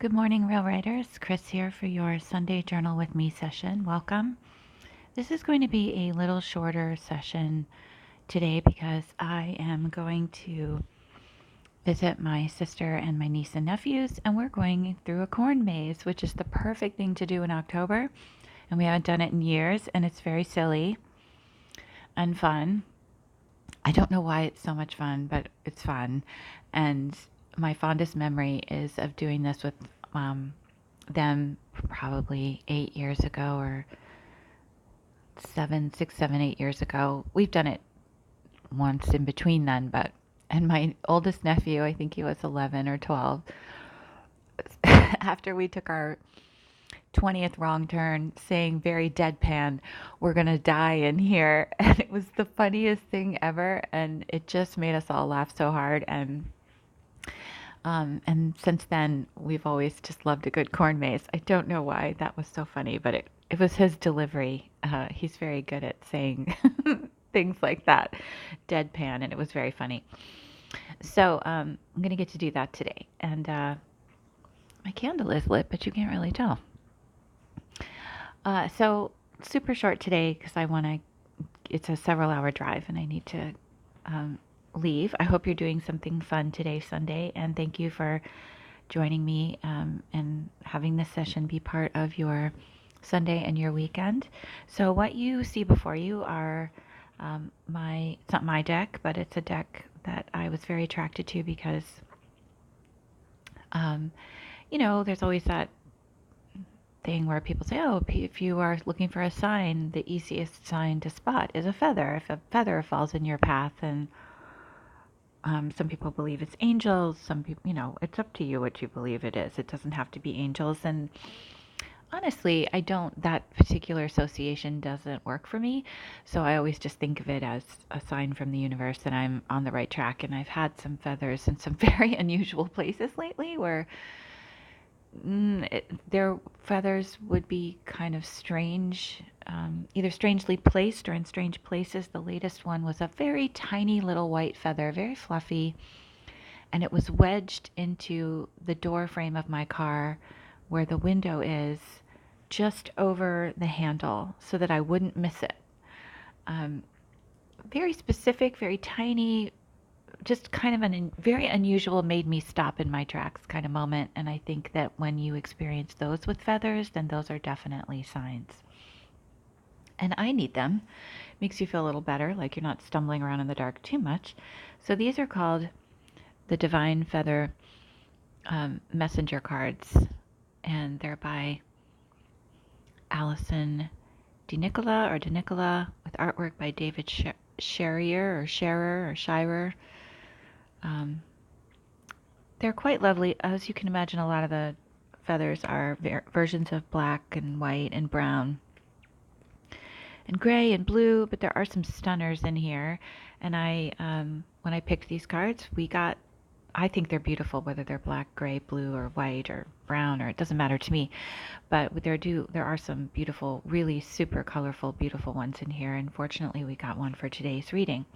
Good morning, Real Writers. Chris here for your Sunday Journal with Me session. Welcome. This is going to be a little shorter session today because I am going to visit my sister and my niece and nephews, and we're going through a corn maze, which is the perfect thing to do in October. And we haven't done it in years, and it's very silly and fun. I don't know why it's so much fun, but it's fun. And my fondest memory is of doing this with them probably 8 years ago or 8 years ago. We've done it once in between then, and my oldest nephew, I think he was 11 or 12, after we took our 20th wrong turn, saying very deadpan, "We're going to die in here." And it was the funniest thing ever. And it just made us all laugh so hard. And since then, we've always just loved a good corn maze. I don't know why that was so funny, but it was his delivery. He's very good at saying things like that, deadpan, and it was very funny. So I'm going to get to do that today. And my candle is lit, but you can't really tell. So super short today because it's a several hour drive and I need to leave. I hope you're doing something fun today, Sunday, and thank you for joining me and having this session be part of your Sunday and your weekend. So what you see before you are it's not my deck, but it's a deck that I was very attracted to because, um, there's always that thing where people say, oh, if you are looking for a sign, the easiest sign to spot is a feather. If a feather falls in your path, and some people believe it's angels. Some people, it's up to you what you believe it is. It doesn't have to be angels. And honestly, that particular association doesn't work for me. So I always just think of it as a sign from the universe that I'm on the right track. And I've had some feathers in some very unusual places lately where their feathers would be kind of strange, either strangely placed or in strange places. The latest one was a very tiny little white feather, very fluffy, and it was wedged into the door frame of my car where the window is, just over the handle so that I wouldn't miss it. Um, Very specific, very tiny, just kind of very unusual, made me stop in my tracks kind of moment. And I think that when you experience those with feathers, then those are definitely signs. And I need them. Makes you feel a little better, like you're not stumbling around in the dark too much. So these are called the Divine Feather Messenger cards, and they're by Alison DeNicola with artwork by David Scheirer. Um, They're quite lovely. As you can imagine, a lot of the feathers are versions of black and white and brown and gray and blue, but there are some stunners in here. And when I picked these cards, I think they're beautiful, whether they're black, gray, blue, or white, or brown, or it doesn't matter to me. But there are some beautiful, really super colorful, beautiful ones in here. And fortunately, we got one for today's reading.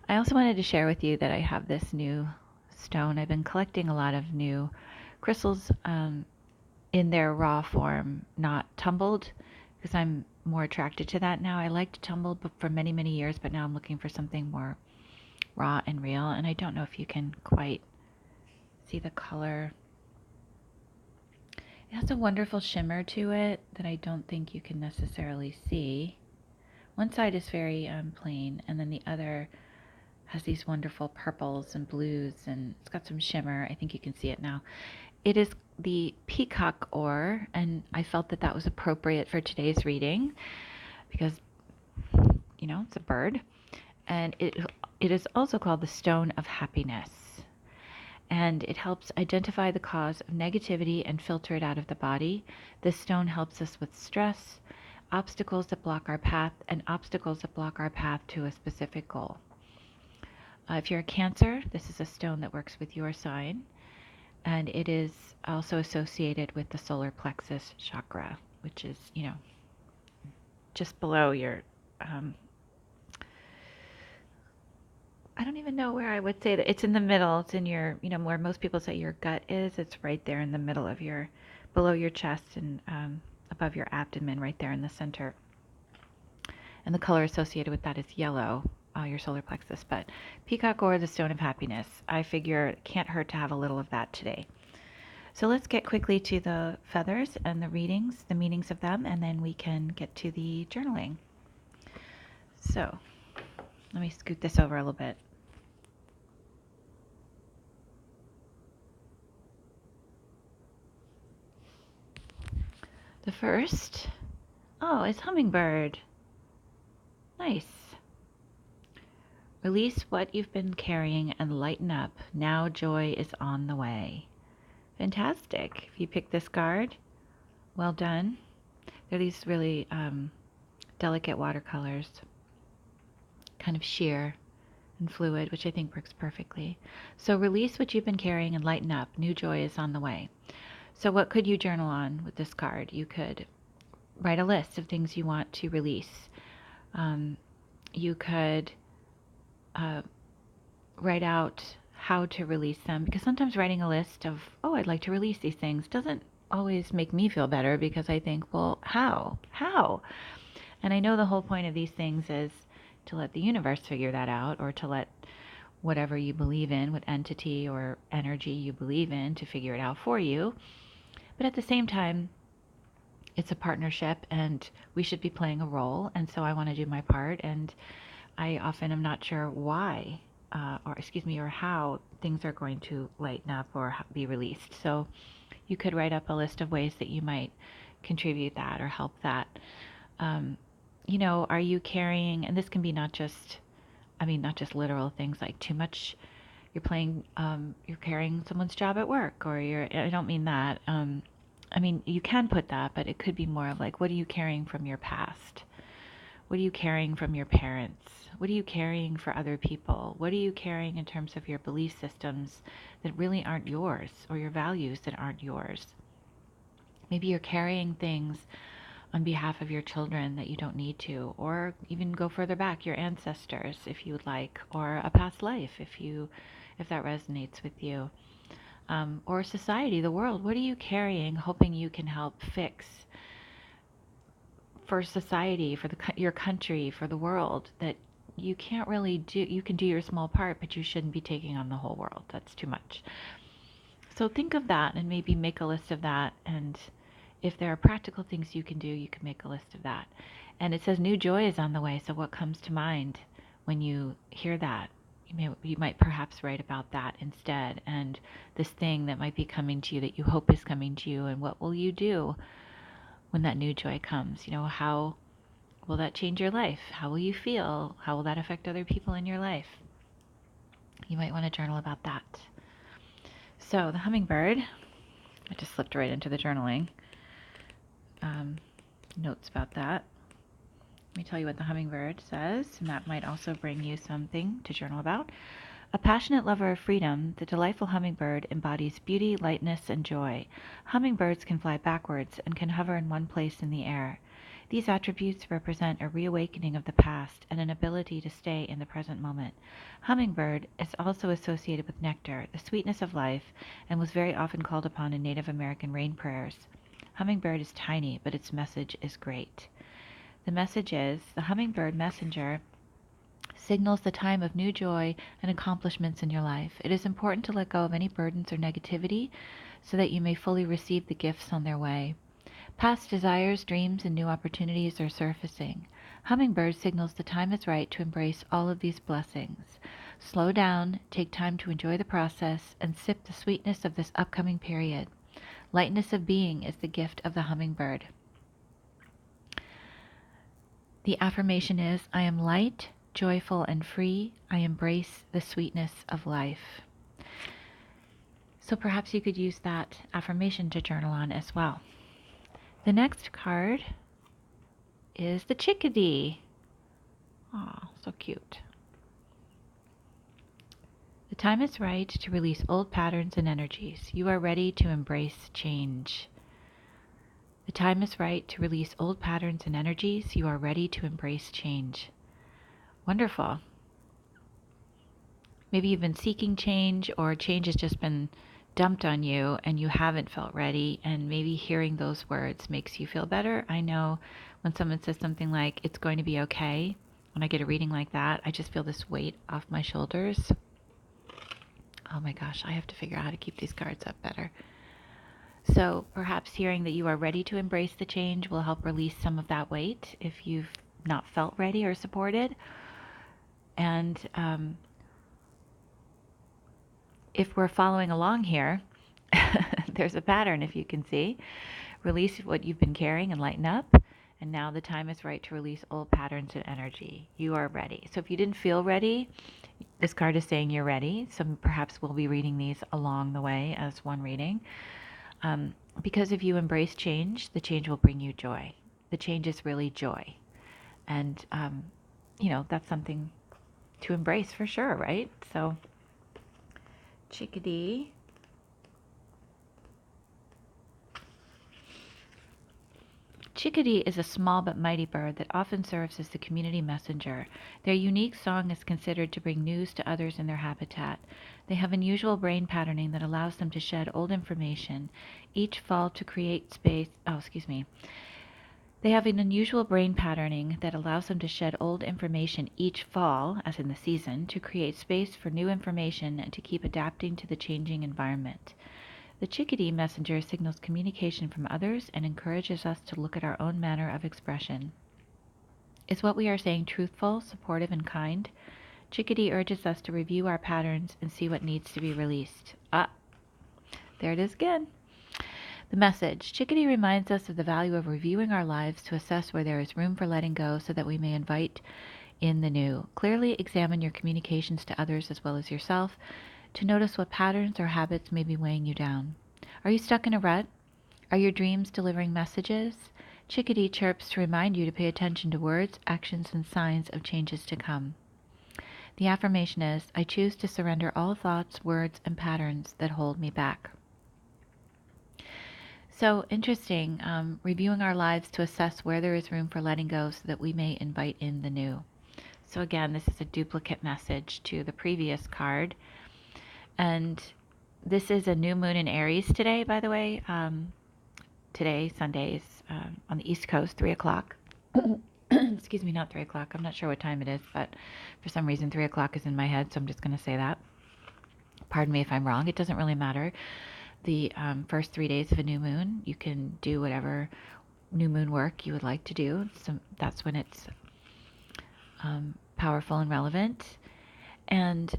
I also wanted to share with you that I have this new stone. I've been collecting a lot of new crystals in their raw form, not tumbled, because I'm more attracted to that now. I liked tumbled for many, many years, but now I'm looking for something more raw and real. And I don't know if you can quite see the color. It has a wonderful shimmer to it that I don't think you can necessarily see. One side is very plain, and then the other has these wonderful purples and blues, and it's got some shimmer. I think you can see it now. It is the peacock ore, and I felt that that was appropriate for today's reading because, it's a bird. And it is also called the stone of happiness. And it helps identify the cause of negativity and filter it out of the body. This stone helps us with stress, obstacles that block our path, and obstacles that block our path to a specific goal. If you're a Cancer, this is a stone that works with your sign, and it is also associated with the solar plexus chakra, which is, just below your I don't even know where I would say that. It's in the middle. It's in your, where most people say your gut is. It's right there in the middle of below your chest and above your abdomen, right there in the center. And the color associated with that is yellow, your solar plexus. But peacock or the stone of happiness, I figure it can't hurt to have a little of that today. So let's get quickly to the feathers and the readings, the meanings of them, and then we can get to the journaling. So let me scoot this over a little bit. The first, it's hummingbird. Nice. Release what you've been carrying and lighten up. Now joy is on the way. Fantastic. If you pick this card, well done. They're these really delicate watercolors, kind of sheer and fluid, which I think works perfectly. So release what you've been carrying and lighten up. New joy is on the way. So what could you journal on with this card? You could write a list of things you want to release. You could write out how to release them, because sometimes writing a list of, I'd like to release these things doesn't always make me feel better, because I think, well, how? And I know the whole point of these things is to let the universe figure that out, or to let whatever you believe in, what entity or energy you believe in, to figure it out for you. But at the same time, it's a partnership and we should be playing a role. And so I want to do my part. And I often am not sure why, or how things are going to lighten up or be released. So you could write up a list of ways that you might contribute that or help that. Are you carrying, and this can be not just literal things like too much, you're carrying someone's job at work, or I don't mean that. You can put that, but it could be more of like, what are you carrying from your past? What are you carrying from your parents? What are you carrying for other people? What are you carrying in terms of your belief systems that really aren't yours, or your values that aren't yours? Maybe you're carrying things on behalf of your children that you don't need to, or even go further back, your ancestors if you would like, or a past life if that resonates with you, or society, the world. What are you carrying, hoping you can help fix for society, for your country, for the world, that you can't really do? You can do your small part, but you shouldn't be taking on the whole world. That's too much. So think of that and maybe make a list of that, and if there are practical things you can do, you can make a list of that. And it says new joy is on the way, so what comes to mind when you hear that? You might perhaps write about that instead, and this thing that might be coming to you that you hope is coming to you, and what will you do when that new joy comes? How will that change your life? How will you feel? How will that affect other people in your life? You might want to journal about that. So the hummingbird, I just slipped right into the journaling. Notes about that. Let me tell you what the hummingbird says, and that might also bring you something to journal about. A passionate lover of freedom, the delightful hummingbird embodies beauty, lightness, and joy. Hummingbirds can fly backwards and can hover in one place in the air. These attributes represent a reawakening of the past and an ability to stay in the present moment. Hummingbird is also associated with nectar, the sweetness of life, and was very often called upon in Native American rain prayers. Hummingbird is tiny, but its message is great. The message is, the hummingbird messenger signals the time of new joy and accomplishments in your life. It is important to let go of any burdens or negativity so that you may fully receive the gifts on their way. Past desires, dreams, and new opportunities are surfacing. Hummingbird signals the time is right to embrace all of these blessings. Slow down, take time to enjoy the process, and sip the sweetness of this upcoming period. Lightness of being is the gift of the hummingbird. The affirmation is, I am light, joyful, and free. I embrace the sweetness of life. So perhaps you could use that affirmation to journal on as well. The next card is the chickadee. Aw, so cute. The time is right to release old patterns and energies. You are ready to embrace change. The time is right to release old patterns and energies. You are ready to embrace change. Wonderful. Maybe you've been seeking change, or change has just been dumped on you and you haven't felt ready, and maybe hearing those words makes you feel better. I know when someone says something like, it's going to be okay, when I get a reading like that, I just feel this weight off my shoulders. Oh my gosh, I have to figure out how to keep these cards up better. So perhaps hearing that you are ready to embrace the change will help release some of that weight if you've not felt ready or supported. And if we're following along here, there's a pattern, if you can see. Release what you've been carrying and lighten up. And now the time is right to release old patterns and energy. You are ready. So if you didn't feel ready, this card is saying you're ready. So perhaps we'll be reading these along the way as one reading. Because if you embrace change, the change will bring you joy. The change is really joy. And, that's something to embrace for sure, right? So, chickadee. Chickadee is a small but mighty bird that often serves as the community messenger. Their unique song is considered to bring news to others in their habitat. They have unusual brain patterning that allows them to shed old information each fall to create space. They have an unusual brain patterning that allows them to shed old information each fall, as in the season, to create space for new information and to keep adapting to the changing environment. The chickadee messenger signals communication from others and encourages us to look at our own manner of expression. Is what we are saying truthful, supportive, and kind? Chickadee urges us to review our patterns and see what needs to be released. There it is again. The message. Chickadee reminds us of the value of reviewing our lives to assess where there is room for letting go so that we may invite in the new. Clearly examine your communications to others as well as yourself to notice what patterns or habits may be weighing you down. Are you stuck in a rut? Are your dreams delivering messages? Chickadee chirps to remind you to pay attention to words, actions, and signs of changes to come. The affirmation is, I choose to surrender all thoughts, words, and patterns that hold me back. So interesting, reviewing our lives to assess where there is room for letting go so that we may invite in the new. So again, this is a duplicate message to the previous card. And this is a new moon in Aries today, by the way. Today, Sunday, is on the East Coast, 3 o'clock. Excuse me, not 3 o'clock. I'm not sure what time it is, but for some reason 3 o'clock is in my head, so I'm just going to say that. Pardon me if I'm wrong. It doesn't really matter. The first 3 days of a new moon, you can do whatever new moon work you would like to do. So that's when it's powerful and relevant. And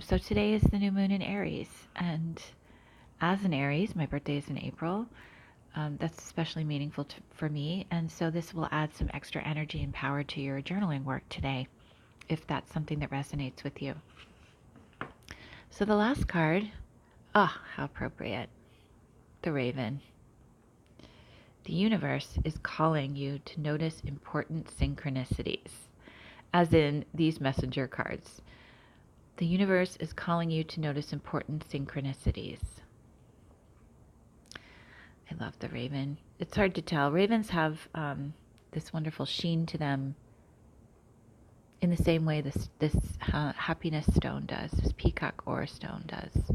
so today is the new moon in Aries. And as an Aries, my birthday is in April. That's especially meaningful for me. And so this will add some extra energy and power to your journaling work today, if that's something that resonates with you. So the last card, how appropriate. The Raven. The universe is calling you to notice important synchronicities, as in these messenger cards. The universe is calling you to notice important synchronicities. I love the raven. It's hard to tell. Ravens have this wonderful sheen to them in the same way this happiness stone does, this peacock ore stone does.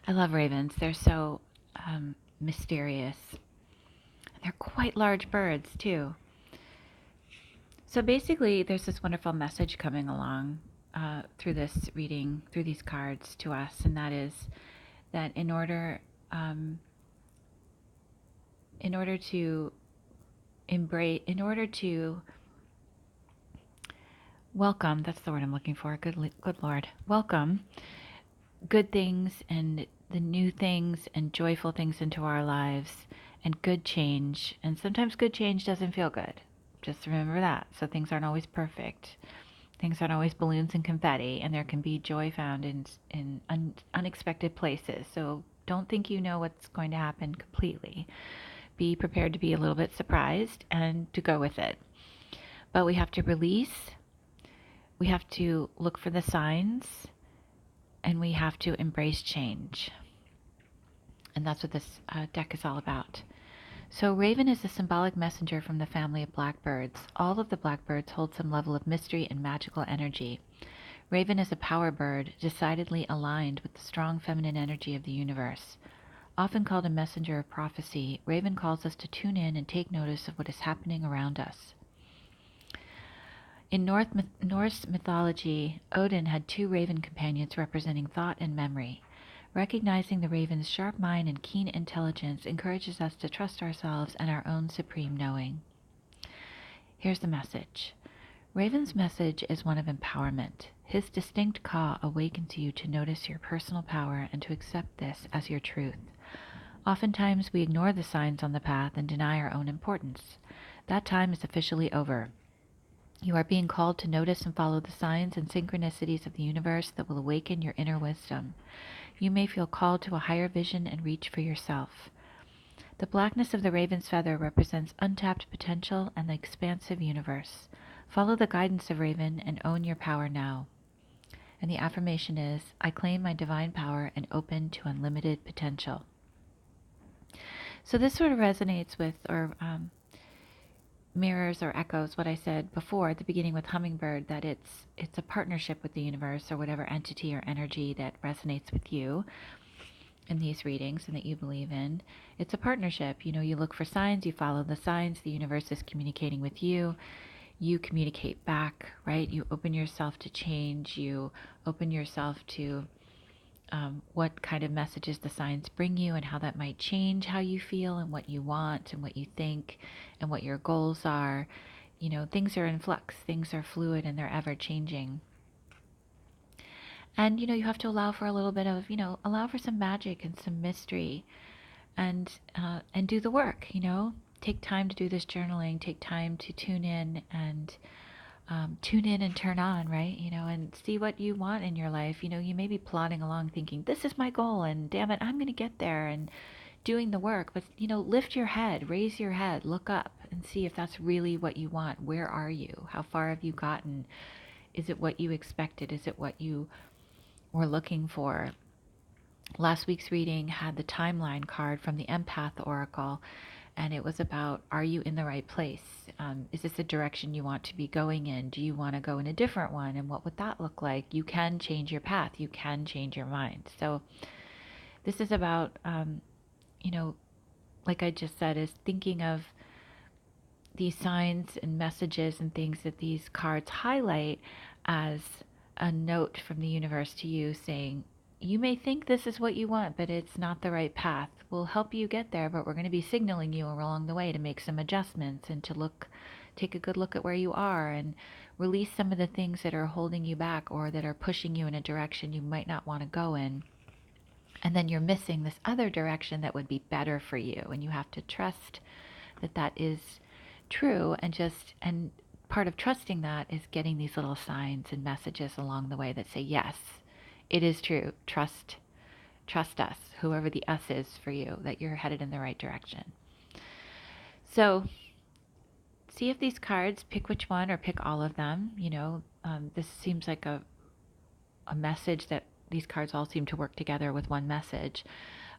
I love ravens. They're so mysterious. They're quite large birds, too. So basically, there's this wonderful message coming along through this reading, through these cards to us, and that is that in order to welcome, that's the word I'm looking for, good Lord, welcome good things and the new things and joyful things into our lives and good change. And sometimes good change doesn't feel good. Just remember that. So things aren't always perfect. Things aren't always balloons and confetti, and there can be joy found in unexpected places. So don't think you know what's going to happen completely. Be prepared to be a little bit surprised and to go with it. But we have to release. We have to look for the signs. And we have to embrace change. And that's what this deck is all about. So, raven is a symbolic messenger from the family of blackbirds. All of the blackbirds hold some level of mystery and magical energy. Raven is a power bird, decidedly aligned with the strong feminine energy of the universe. Often called a messenger of prophecy, raven calls us to tune in and take notice of what is happening around us. In Norse mythology, Odin had two raven companions representing thought and memory. Recognizing the raven's sharp mind and keen intelligence encourages us to trust ourselves and our own supreme knowing. Here's the message. Raven's message is one of empowerment. His distinct caw awakens you to notice your personal power and to accept this as your truth. Oftentimes we ignore the signs on the path and deny our own importance. That time is officially over. You are being called to notice and follow the signs and synchronicities of the universe that will awaken your inner wisdom. You may feel called to a higher vision and reach for yourself. The blackness of the raven's feather represents untapped potential and the expansive universe. Follow the guidance of Raven and own your power now. And the affirmation is, I claim my divine power and open to unlimited potential. So this sort of resonates with, or mirrors or echoes what I said before at the beginning with hummingbird, that it's a partnership with the universe or whatever entity or energy that resonates with you in these readings and that you believe in. It's a partnership. You look for signs, you follow the signs, the universe is communicating with you. You communicate back, right? You open yourself to change. You open yourself to what kind of messages the signs bring you and how that might change how you feel and what you want and what you think and what your goals are. Things are in flux, things are fluid, and they're ever changing. And, you have to allow for a little bit of, allow for some magic and some mystery and do the work, Take time to do this journaling, take time to tune in and turn on, right? And see what you want in your life. You may be plodding along thinking, this is my goal, and damn it, I'm going to get there, and doing the work. But, lift your head, raise your head, look up and see if that's really what you want. Where are you? How far have you gotten? Is it what you expected? Is it what you were looking for? Last week's reading had the timeline card from the Empath Oracle, and it was about, are you in the right place? Is this the direction you want to be going in? Do you want to go in a different one? And what would that look like? You can change your path. You can change your mind. So this is about, like I just said, is thinking of these signs and messages and things that these cards highlight as a note from the universe to you saying, you may think this is what you want, but it's not the right path. We'll help you get there, but we're going to be signaling you along the way to make some adjustments and to take a good look at where you are and release some of the things that are holding you back or that are pushing you in a direction you might not want to go in. And then you're missing this other direction that would be better for you. And you have to trust that that is true, and part of trusting that is getting these little signs and messages along the way that say, yes, it is true. Trust us, whoever the us is for you, that you're headed in the right direction. So see if these cards, pick which one or pick all of them. This seems like a message that these cards all seem to work together with one message.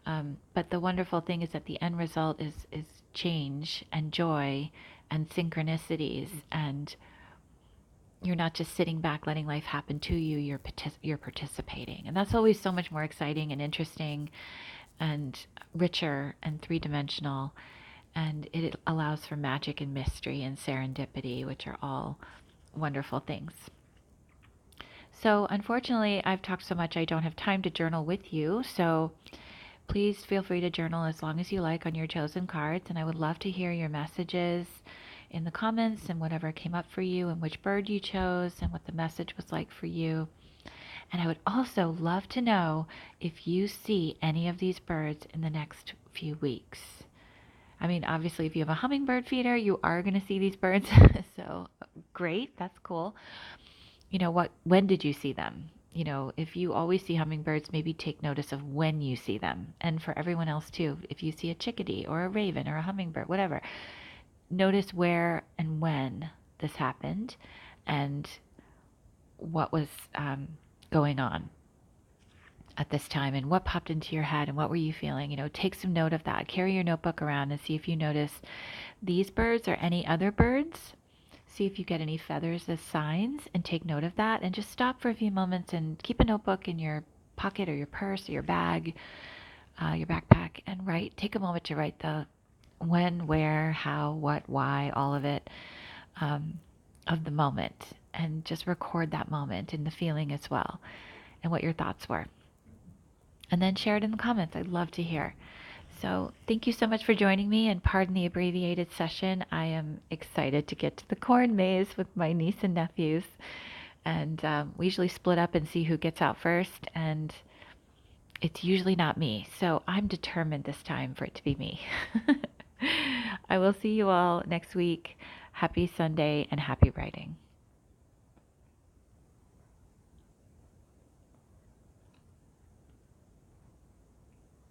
But the wonderful thing is that the end result is change and joy and synchronicities, and you're not just sitting back letting life happen to you, you're participating. And that's always so much more exciting and interesting and richer and three-dimensional, and it allows for magic and mystery and serendipity, which are all wonderful things. So unfortunately, I've talked so much I don't have time to journal with you, so please feel free to journal as long as you like on your chosen cards, and I would love to hear your messages in the comments and whatever came up for you and which bird you chose and what the message was like for you. And I would also love to know if you see any of these birds in the next few weeks. I mean, obviously, if you have a hummingbird feeder, you are going to see these birds. So great, that's cool. When did you see them? If you always see hummingbirds, maybe take notice of when you see them. And for everyone else too, if you see a chickadee or a raven or a hummingbird, whatever, notice where and when this happened and what was going on. at this time, and what popped into your head and what were you feeling? Take some note of that. Carry your notebook around and see if you notice these birds or any other birds. See if you get any feathers as signs and take note of that, and just stop for a few moments and keep a notebook in your pocket or your purse or your bag, your backpack, and take a moment to write the when, where, how, what, why, all of it, um, of the moment, and just record that moment and the feeling as well and what your thoughts were. And then share it in the comments. I'd love to hear. So thank you so much for joining me, and pardon the abbreviated session. I am excited to get to the corn maze with my niece and nephews. And we usually split up and see who gets out first, and it's usually not me. So I'm determined this time for it to be me. I will see you all next week. Happy Sunday and happy writing.